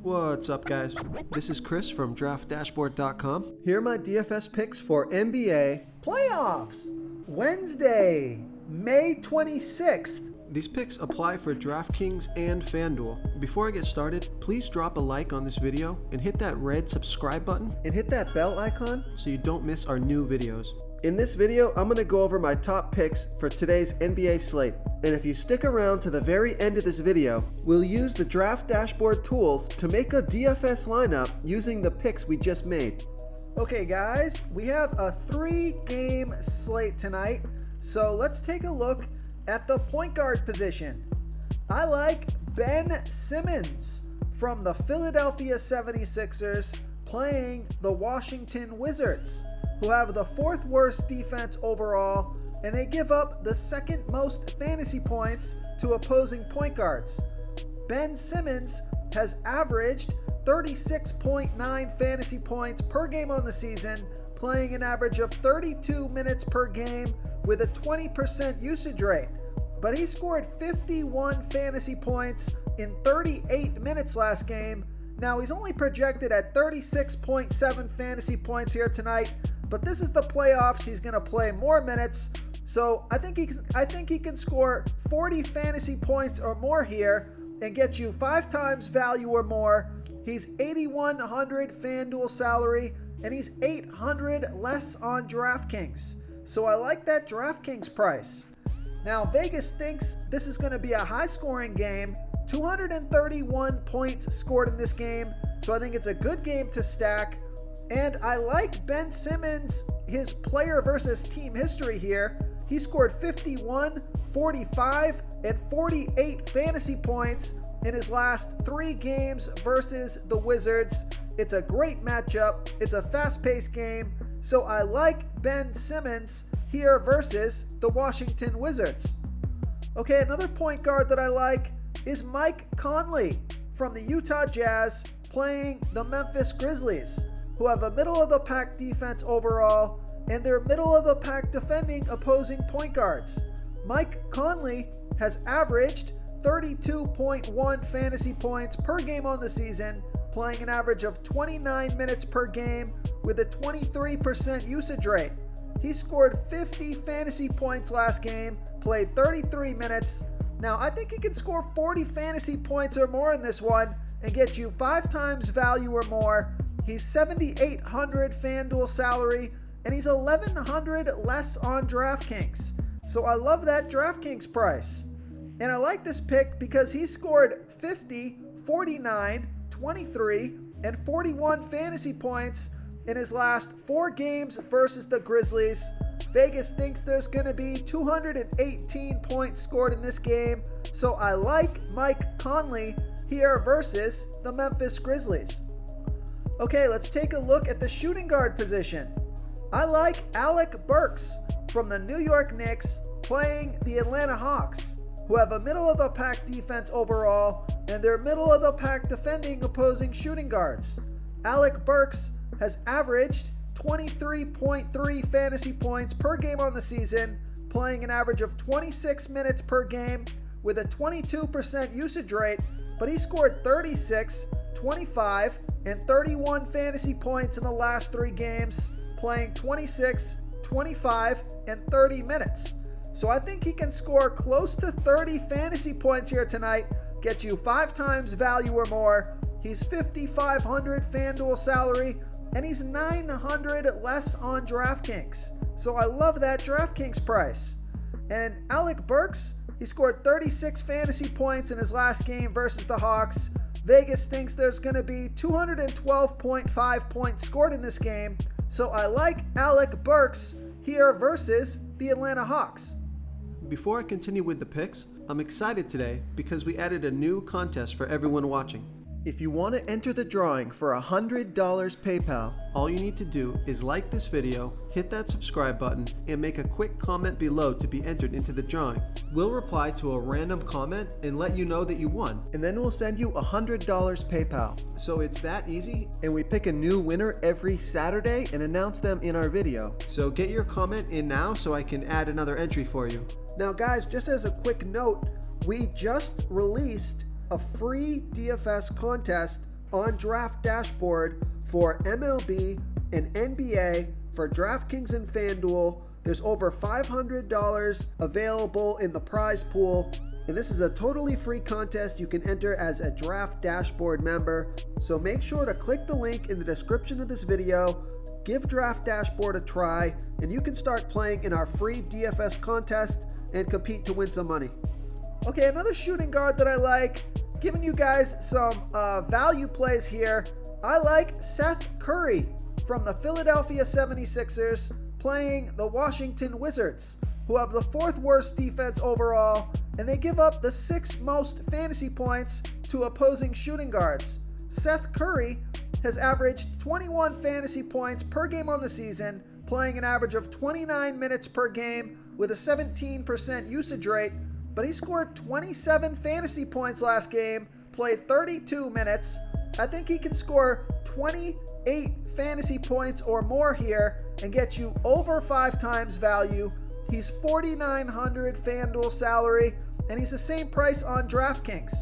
What's up, guys? This is Chris from DraftDashboard.com. Here are my DFS picks for NBA playoffs. Wednesday, May 26th. These picks apply for DraftKings and FanDuel. Before I get started, please drop a like on this video and hit that red subscribe button and hit that bell icon so you don't miss our new videos. In this video, I'm going to go over my top picks for today's NBA slate. And if you stick around to the very end of this video, we'll use the Draft Dashboard tools to make a DFS lineup using the picks we just made. Okay guys, we have a 3-game slate tonight. So let's take a look at the point guard position. I like Ben Simmons from the Philadelphia 76ers playing the Washington Wizards, who have the 4th worst defense overall, and they give up the 2nd most fantasy points to opposing point guards. Ben Simmons has averaged 36.9 fantasy points per game on the season, playing an average of 32 minutes per game with a 20% usage rate. But he scored 51 fantasy points in 38 minutes last game. Now he's only projected at 36.7 fantasy points here tonight, but this is the playoffs. He's going to play more minutes. So I think he can score 40 fantasy points or more here and get you 5 times value or more. He's 8,100 FanDuel salary, and he's 800 less on DraftKings. So I like that DraftKings price. Now Vegas thinks this is going to be a high-scoring game. 231 points scored in this game, so I think it's a good game to stack. And I like Ben Simmons, his player versus team history here. He scored 51, 45, and 48 fantasy points in his last 3 games versus the Wizards. It's a great matchup. It's a fast-paced game. So I like Ben Simmons here versus the Washington Wizards. Okay, another point guard that I like is Mike Conley from the Utah Jazz playing the Memphis Grizzlies, who have a middle-of-the-pack defense overall, and they're middle-of-the-pack defending opposing point guards. Mike Conley has averaged 32.1 fantasy points per game on the season, playing an average of 29 minutes per game with a 23% usage rate. He scored 50 fantasy points last game, played 33 minutes. Now, I think he can score 40 fantasy points or more in this one and get you 5 times value or more. He's 7,800 FanDuel salary, and he's 1,100 less on DraftKings. So I love that DraftKings price. And I like this pick because he scored 50, 49, 23, and 41 fantasy points in his last 4 games versus the Grizzlies. Vegas thinks there's going to be 218 points scored in this game. So I like Mike Conley here versus the Memphis Grizzlies. Okay, let's take a look at the shooting guard position. I like Alec Burks from the New York Knicks playing the Atlanta Hawks, who have a middle-of-the-pack defense overall, and they're middle-of-the-pack defending opposing shooting guards. Alec Burks has averaged 23.3 fantasy points per game on the season, playing an average of 26 minutes per game with a 22% usage rate, but he scored 36, 25, and 31 fantasy points in the last 3 games, playing 26, 25, and 30 minutes. So I think he can score close to 30 fantasy points here tonight, get you 5 times value or more. He's 5,500 FanDuel salary, and he's 900 less on DraftKings. So I love that DraftKings price. And Alec Burks, he scored 36 fantasy points in his last game versus the Hawks. Vegas thinks there's going to be 212.5 points scored in this game. So I like Alec Burks here versus the Atlanta Hawks. Before I continue with the picks, I'm excited today because we added a new contest for everyone watching. If you want to enter the drawing for $100 PayPal, all you need to do is like this video, hit that subscribe button, and make a quick comment below to be entered into the drawing. We'll reply to a random comment and let you know that you won, and then we'll send you $100 PayPal. So it's that easy, and we pick a new winner every Saturday and announce them in our video. So get your comment in now so I can add another entry for you. Now guys, just as a quick note, we just released a free DFS contest on Draft Dashboard for MLB and NBA for DraftKings and FanDuel. There's over $500 available in the prize pool, and this is a totally free contest you can enter as a Draft Dashboard member. So make sure to click the link in the description of this video, give Draft Dashboard a try, and you can start playing in our free DFS contest and compete to win some money. Okay, another shooting guard that I like, giving you guys some value plays here. I like Seth Curry from the Philadelphia 76ers playing the Washington Wizards, who have the 4th worst defense overall, and they give up the 6th most fantasy points to opposing shooting guards. Seth Curry has averaged 21 fantasy points per game on the season, playing an average of 29 minutes per game with a 17% usage rate, but he scored 27 fantasy points last game, played 32 minutes. I think he can score 28 fantasy points or more here and get you over 5 times value. He's $4,900 FanDuel salary, and he's the same price on DraftKings.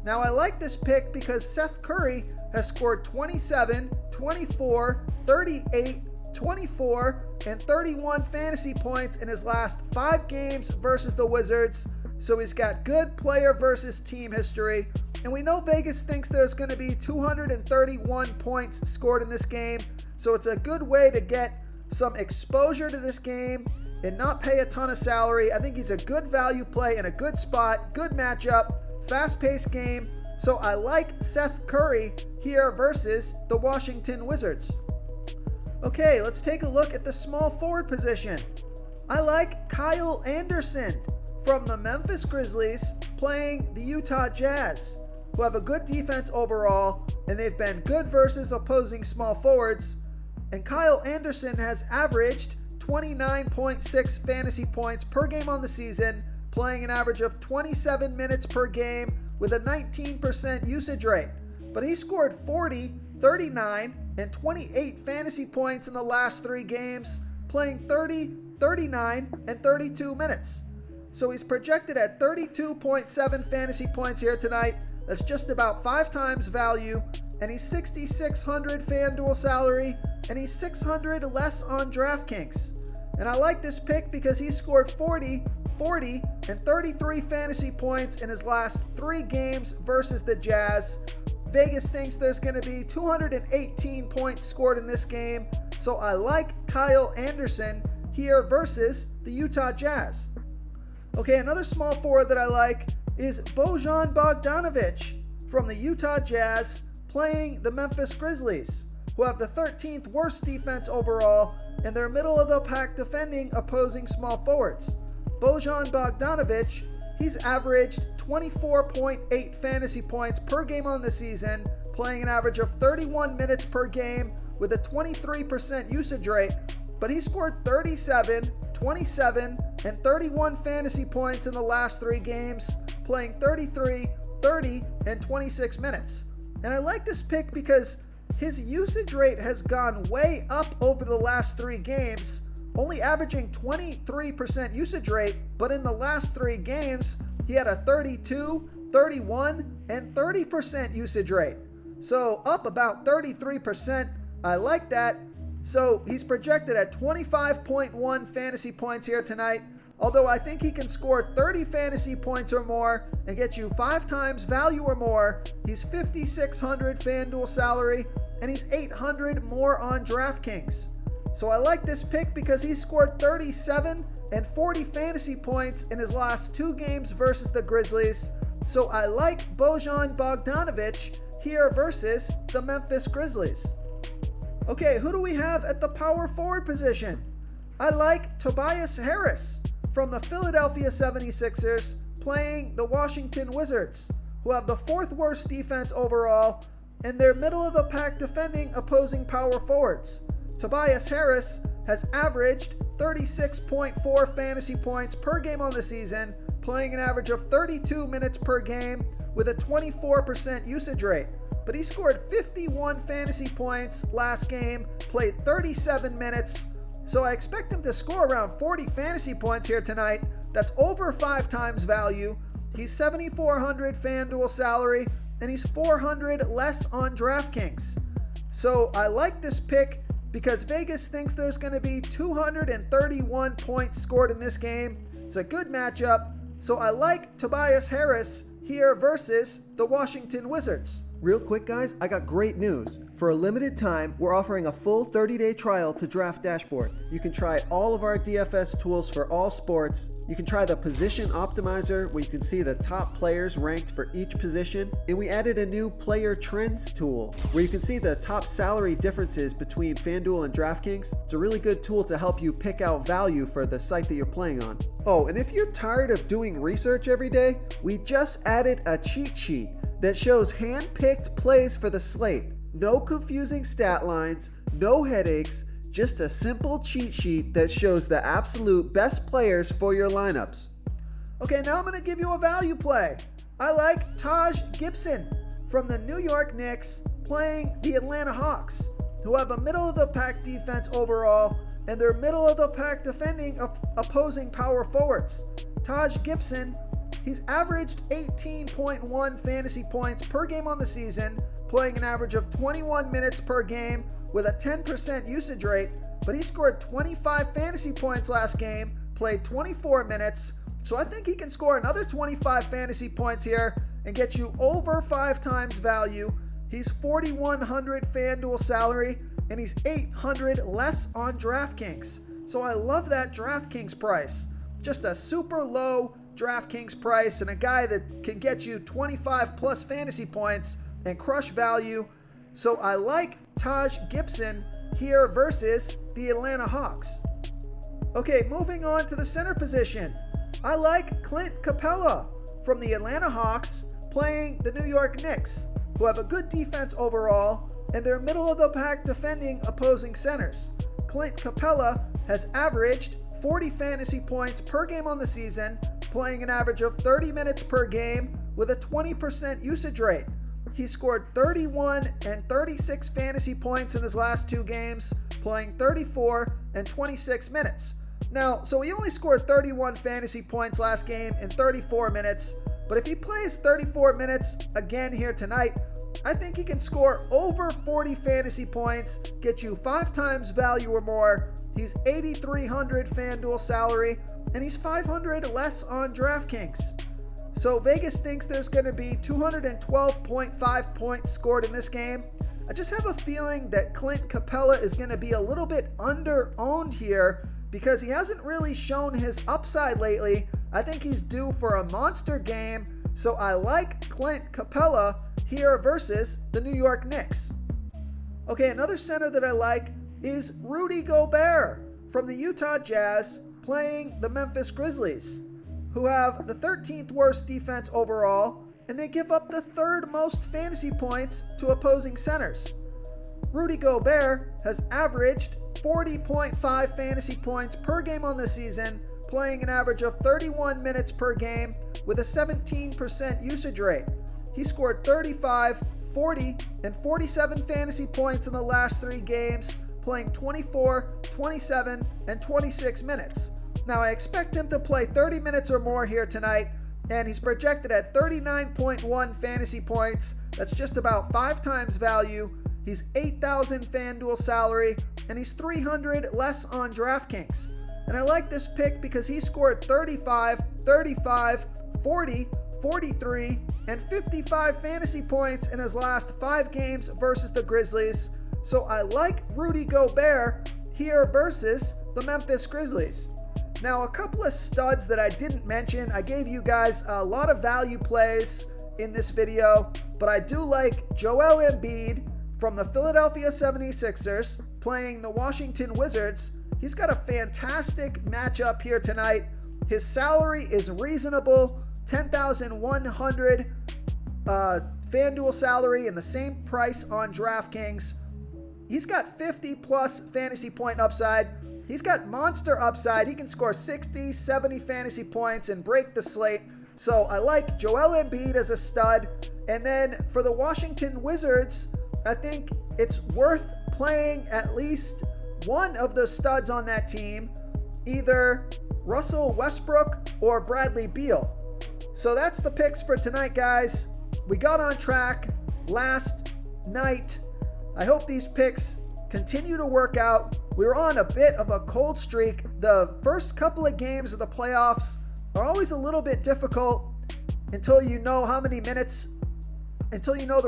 Now, I like this pick because Seth Curry has scored 27, 24, 38, 24, and 31 fantasy points in his last 5 games versus the Wizards. So he's got good player versus team history. And we know Vegas thinks there's going to be 231 points scored in this game. So it's a good way to get some exposure to this game and not pay a ton of salary. I think he's a good value play in a good spot, good matchup, fast-paced game. So I like Seth Curry here versus the Washington Wizards. Okay, let's take a look at the small forward position. I like Kyle Anderson from the Memphis Grizzlies playing the Utah Jazz, who have a good defense overall, and they've been good versus opposing small forwards. And Kyle Anderson has averaged 29.6 fantasy points per game on the season, playing an average of 27 minutes per game with a 19% usage rate. But he scored 40, 39, and 28 fantasy points in the last 3 games, playing 30, 39, and 32 minutes. So he's projected at 32.7 fantasy points here tonight. That's just about 5 times value, and he's $6,600 FanDuel salary, and he's $600 less on DraftKings. And I like this pick because he scored 40, 40, and 33 fantasy points in his last 3 games versus the Jazz. Vegas thinks there's going to be 218 points scored in this game, so I like Kyle Anderson here versus the Utah Jazz. Okay, another small forward that I like is Bojan Bogdanovic from the Utah Jazz playing the Memphis Grizzlies, who have the 13th worst defense overall, and they're middle of the pack defending opposing small forwards. Bojan Bogdanovic, he's averaged 24.8 fantasy points per game on the season, playing an average of 31 minutes per game with a 23% usage rate, but he scored 37, 27, and 31 fantasy points in the last 3 games, playing 33, 30, and 26 minutes. And I like this pick because his usage rate has gone way up over the last 3 games, only averaging 23% usage rate, but in the last 3 games, he had a 32, 31, and 30% usage rate. So up about 33%. I like that. So he's projected at 25.1 fantasy points here tonight, although I think he can score 30 fantasy points or more and get you 5 times value or more. He's $5,600 FanDuel salary, and he's $800 more on DraftKings. So I like this pick because he scored 37 and 40 fantasy points in his last 2 games versus the Grizzlies. So I like Bojan Bogdanovic here versus the Memphis Grizzlies. Okay, who do we have at the power forward position? I like Tobias Harris from the Philadelphia 76ers playing the Washington Wizards, who have the 4th worst defense overall, and they're middle of the pack defending opposing power forwards. Tobias Harris has averaged 36.4 fantasy points per game on the season, playing an average of 32 minutes per game with a 24% usage rate. But he scored 51 fantasy points last game, played 37 minutes, so I expect him to score around 40 fantasy points here tonight. That's over 5 times value. He's $7,400 FanDuel salary, and he's 400 less on DraftKings. So I like this pick because Vegas thinks there's going to be 231 points scored in this game. It's a good matchup. So I like Tobias Harris here versus the Washington Wizards. Real quick, guys, I got great news. For a limited time, we're offering a full 30-day trial to Draft Dashboard. You can try all of our DFS tools for all sports. You can try the Position Optimizer, where you can see the top players ranked for each position. And we added a new Player Trends tool, where you can see the top salary differences between FanDuel and DraftKings. It's a really good tool to help you pick out value for the site that you're playing on. Oh, and if you're tired of doing research every day, we just added a cheat sheet that shows hand-picked plays for the slate. No confusing stat lines, no headaches, just a simple cheat sheet that shows the absolute best players for your lineups. Okay, now I'm going to give you a value play. I like Taj Gibson from the New York Knicks playing the Atlanta Hawks, who have a middle-of-the-pack defense overall, and they're middle-of-the-pack defending opposing power forwards. Taj Gibson, he's averaged 18.1 fantasy points per game on the season, playing an average of 21 minutes per game with a 10% usage rate, but he scored 25 fantasy points last game, played 24 minutes, so I think he can score another 25 fantasy points here and get you over 5 times value. He's 4,100 FanDuel salary, and he's 800 less on DraftKings. So I love that DraftKings price. Just a super low DraftKings price and a guy that can get you 25 plus fantasy points and crush value. So I like Taj Gibson here versus the Atlanta Hawks. Okay, moving on to the center position. I like Clint Capella from the Atlanta Hawks playing the New York Knicks, who have a good defense overall, and they're middle of the pack defending opposing centers. Clint Capella has averaged 40 fantasy points per game on the season, playing an average of 30 minutes per game with a 20% usage rate. He scored 31 and 36 fantasy points in his last 2 games, playing 34 and 26 minutes. Now, so he only scored 31 fantasy points last game in 34 minutes, but if he plays 34 minutes again here tonight, I think he can score over 40 fantasy points, get you 5 times value or more. He's 8,300 FanDuel salary, and he's 500 less on DraftKings. So Vegas thinks there's going to be 212.5 points scored in this game. I just have a feeling that Clint Capella is going to be a little bit under-owned here because he hasn't really shown his upside lately. I think he's due for a monster game, so I like Clint Capella here versus the New York Knicks. Okay, another center that I like is Rudy Gobert from the Utah Jazz playing the Memphis Grizzlies, who have the 13th worst defense overall, and they give up the 3rd most fantasy points to opposing centers. Rudy Gobert has averaged 40.5 fantasy points per game on the season, playing an average of 31 minutes per game with a 17% usage rate. He scored 35, 40, and 47 fantasy points in the last 3 games, playing 24, 27, and 26 minutes. Now, I expect him to play 30 minutes or more here tonight, and he's projected at 39.1 fantasy points. That's just about 5 times value. He's 8,000 FanDuel salary, and he's 300 less on DraftKings. And I like this pick because he scored 35, 35, 40, 43, and 55 fantasy points in his last 5 games versus the Grizzlies. So I like Rudy Gobert here versus the Memphis Grizzlies. Now, a couple of studs that I didn't mention. I gave you guys a lot of value plays in this video, but I do like Joel Embiid from the Philadelphia 76ers playing the Washington Wizards. He's got a fantastic matchup here tonight. His salary is reasonable, 10,100 FanDuel salary and the same price on DraftKings. He's got 50 plus fantasy point upside. He's got monster upside. He can score 60, 70 fantasy points and break the slate. So I like Joel Embiid as a stud. And then for the Washington Wizards, I think it's worth playing at least one of the studs on that team, either Russell Westbrook or Bradley Beal. So that's the picks for tonight, guys. we got on track last night. I hope these picks continue to work out. We were on a bit of a cold streak. The first couple of games of the playoffs are always a little bit difficult until you know the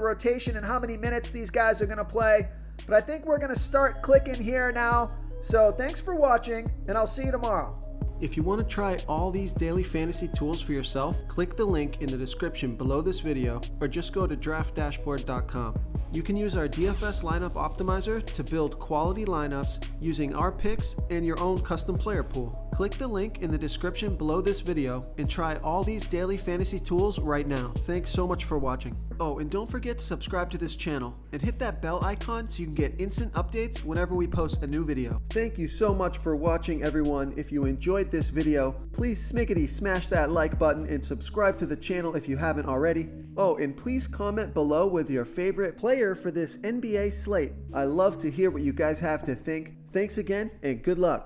rotation and how many minutes these guys are going to play. But I think we're going to start clicking here now. So thanks for watching, and I'll see you tomorrow. If you want to try all these daily fantasy tools for yourself, click the link in the description below this video or just go to draftdashboard.com. You can use our DFS lineup optimizer to build quality lineups using our picks and your own custom player pool. Click the link in the description below this video and try all these daily fantasy tools right now. Thanks so much for watching. Oh, and don't forget to subscribe to this channel and hit that bell icon so you can get instant updates whenever we post a new video. Thank you so much for watching, everyone. If you enjoyed this video, please smiggity smash that like button and subscribe to the channel if you haven't already. Oh, and please comment below with your favorite player for this NBA slate. I love to hear what you guys have to think. Thanks again, and good luck.